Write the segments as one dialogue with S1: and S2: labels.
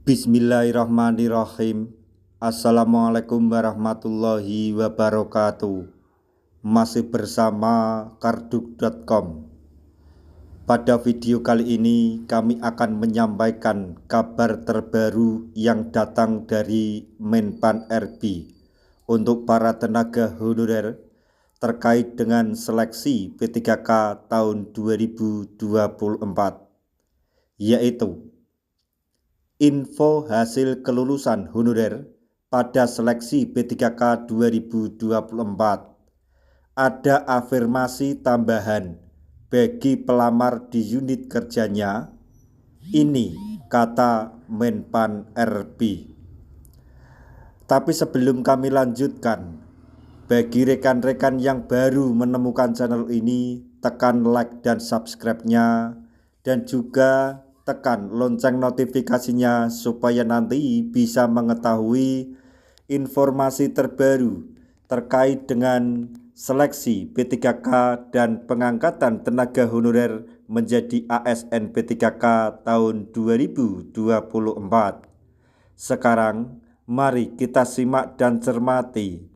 S1: Bismillahirrahmanirrahim. Assalamualaikum warahmatullahi wabarakatuh. Masih bersama karduk.com. Pada video kali ini kami akan menyampaikan kabar terbaru yang datang dari Menpan RB untuk para tenaga honorer terkait dengan seleksi P3K tahun 2024, yaitu info hasil kelulusan honorer pada seleksi P3K 2024. Ada afirmasi tambahan bagi pelamar di unit kerjanya. Ini kata Menpan RB. Tapi sebelum kami lanjutkan, bagi rekan-rekan yang baru menemukan channel ini, tekan like dan subscribe-nya, dan juga tekan lonceng notifikasinya supaya nanti bisa mengetahui informasi terbaru terkait dengan seleksi P3K dan pengangkatan tenaga honorer menjadi ASN P3K tahun 2024. Sekarang mari kita simak dan cermati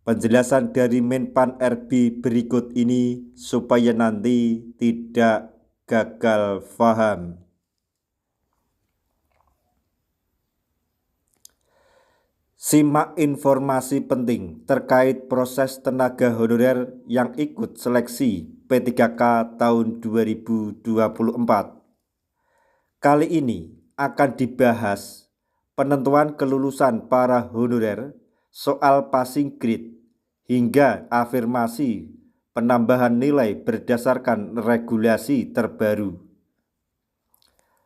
S1: penjelasan dari Menpan RB berikut ini supaya nanti tidak gagal paham. Simak informasi penting terkait proses tenaga honorer yang ikut seleksi P3K tahun 2024. Kali ini akan dibahas penentuan kelulusan para honorer, soal passing grade, hingga afirmasi penambahan nilai berdasarkan regulasi terbaru.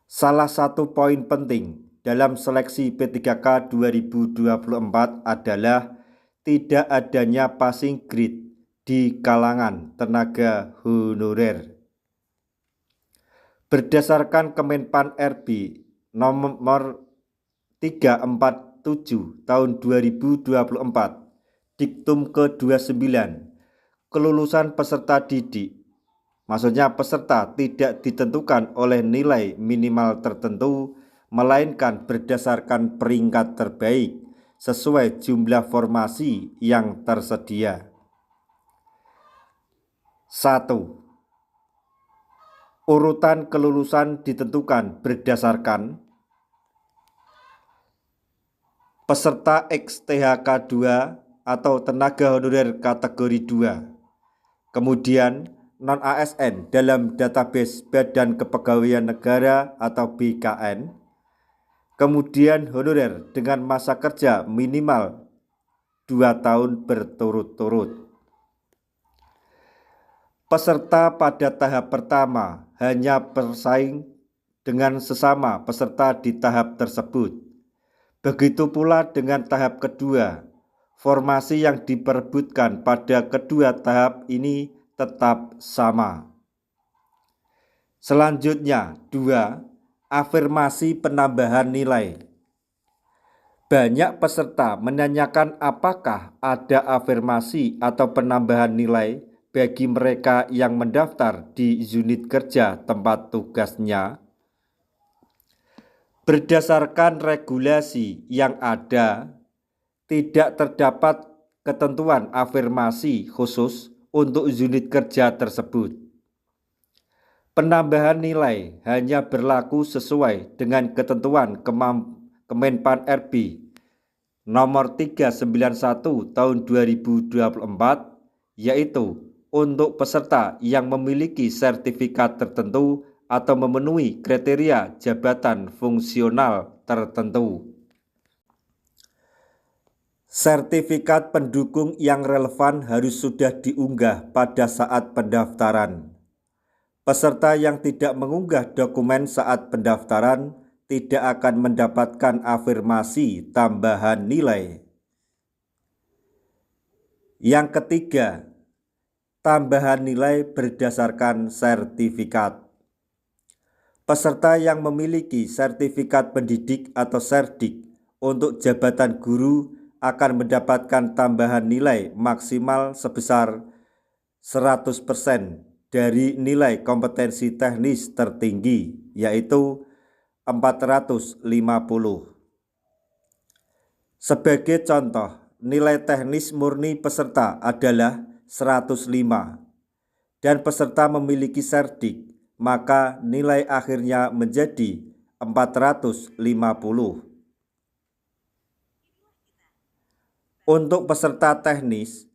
S1: Salah satu poin penting dalam seleksi P3K 2024 adalah tidak adanya passing grade di kalangan tenaga honorer. Berdasarkan Kemenpan RB nomor 347 tahun 2024, diktum ke-29, kelulusan peserta didik, maksudnya peserta tidak ditentukan oleh nilai minimal tertentu, melainkan berdasarkan peringkat terbaik sesuai jumlah formasi yang tersedia. 1. Urutan kelulusan ditentukan berdasarkan peserta XTHK 2 atau tenaga honorer kategori 2. Kemudian non-ASN dalam database Badan Kepegawaian Negara atau BKN. Kemudian honorer dengan masa kerja minimal 2 tahun berturut-turut. Peserta pada tahap pertama hanya bersaing dengan sesama peserta di tahap tersebut. Begitu pula dengan tahap kedua. Formasi yang diperebutkan pada kedua tahap ini tetap sama. Selanjutnya, 2. Afirmasi penambahan nilai. Banyak peserta menanyakan apakah ada afirmasi atau penambahan nilai bagi mereka yang mendaftar di unit kerja tempat tugasnya. Berdasarkan regulasi yang ada, tidak terdapat ketentuan afirmasi khusus untuk unit kerja tersebut. Penambahan nilai hanya berlaku sesuai dengan ketentuan Kemenpan RB nomor 391 tahun 2024, yaitu untuk peserta yang memiliki sertifikat tertentu atau memenuhi kriteria jabatan fungsional tertentu. Sertifikat pendukung yang relevan harus sudah diunggah pada saat pendaftaran. Peserta yang tidak mengunggah dokumen saat pendaftaran tidak akan mendapatkan afirmasi tambahan nilai. Yang ketiga, tambahan nilai berdasarkan sertifikat. Peserta yang memiliki sertifikat pendidik atau serdik untuk jabatan guru akan mendapatkan tambahan nilai maksimal sebesar 100% dari nilai kompetensi teknis tertinggi, yaitu 450. Sebagai contoh, nilai teknis murni peserta adalah 105 dan peserta memiliki serdik, maka nilai akhirnya menjadi 450. Untuk peserta teknis,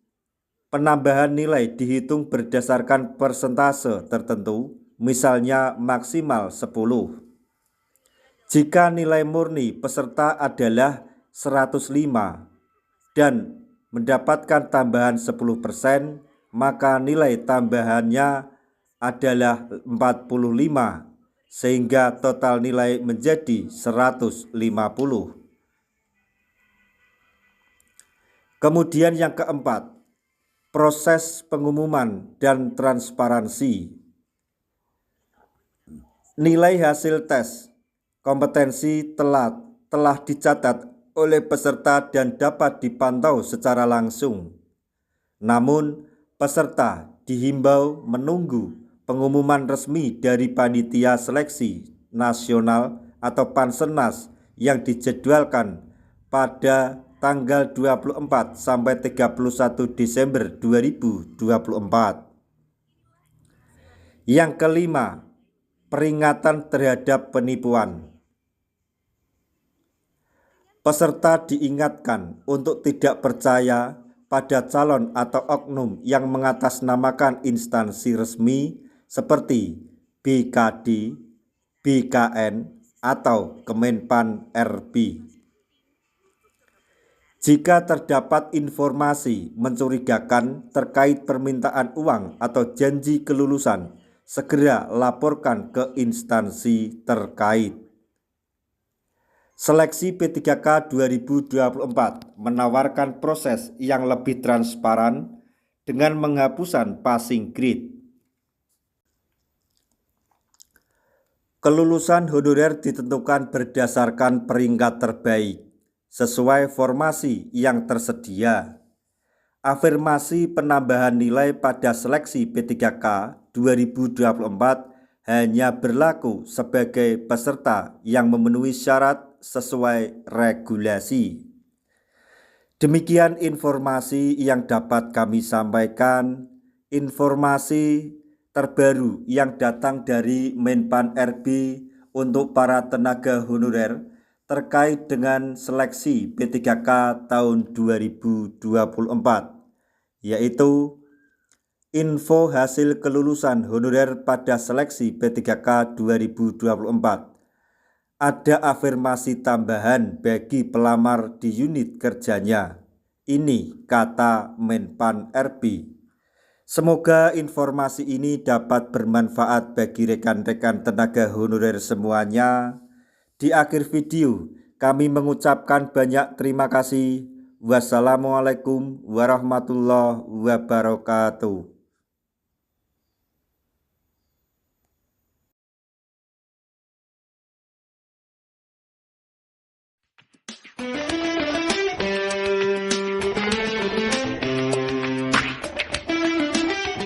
S1: penambahan nilai dihitung berdasarkan persentase tertentu, misalnya maksimal 10. Jika nilai murni peserta adalah 105 dan mendapatkan tambahan 10%, maka nilai tambahannya adalah 45, sehingga total nilai menjadi 150. Kemudian yang keempat, proses pengumuman dan transparansi. Nilai hasil tes kompetensi telah dicatat oleh peserta dan dapat dipantau secara langsung. Namun, peserta dihimbau menunggu pengumuman resmi dari Panitia Seleksi Nasional atau Pansenas yang dijadwalkan pada tanggal 24 sampai 31 Desember 2024. Yang kelima, peringatan terhadap penipuan. Peserta diingatkan untuk tidak percaya pada calon atau oknum yang mengatasnamakan instansi resmi seperti BKD, BKN, atau Kemenpan RB. Jika terdapat informasi mencurigakan terkait permintaan uang atau janji kelulusan, segera laporkan ke instansi terkait. Seleksi P3K 2024 menawarkan proses yang lebih transparan dengan penghapusan passing grade. Kelulusan honorer ditentukan berdasarkan peringkat terbaik sesuai formasi yang tersedia. Afirmasi penambahan nilai pada seleksi P3K 2024 hanya berlaku sebagai peserta yang memenuhi syarat sesuai regulasi. Demikian informasi yang dapat kami sampaikan. Informasi terbaru yang datang dari Menpan RB untuk para tenaga honorer terkait dengan seleksi P3K tahun 2024, yaitu info hasil kelulusan honorer pada seleksi P3K 2024. Ada afirmasi tambahan bagi pelamar di unit kerjanya. Ini kata Menpan RB. Semoga informasi ini dapat bermanfaat bagi rekan-rekan tenaga honorer semuanya. Di akhir video, kami mengucapkan banyak terima kasih. Wassalamualaikum warahmatullahi wabarakatuh.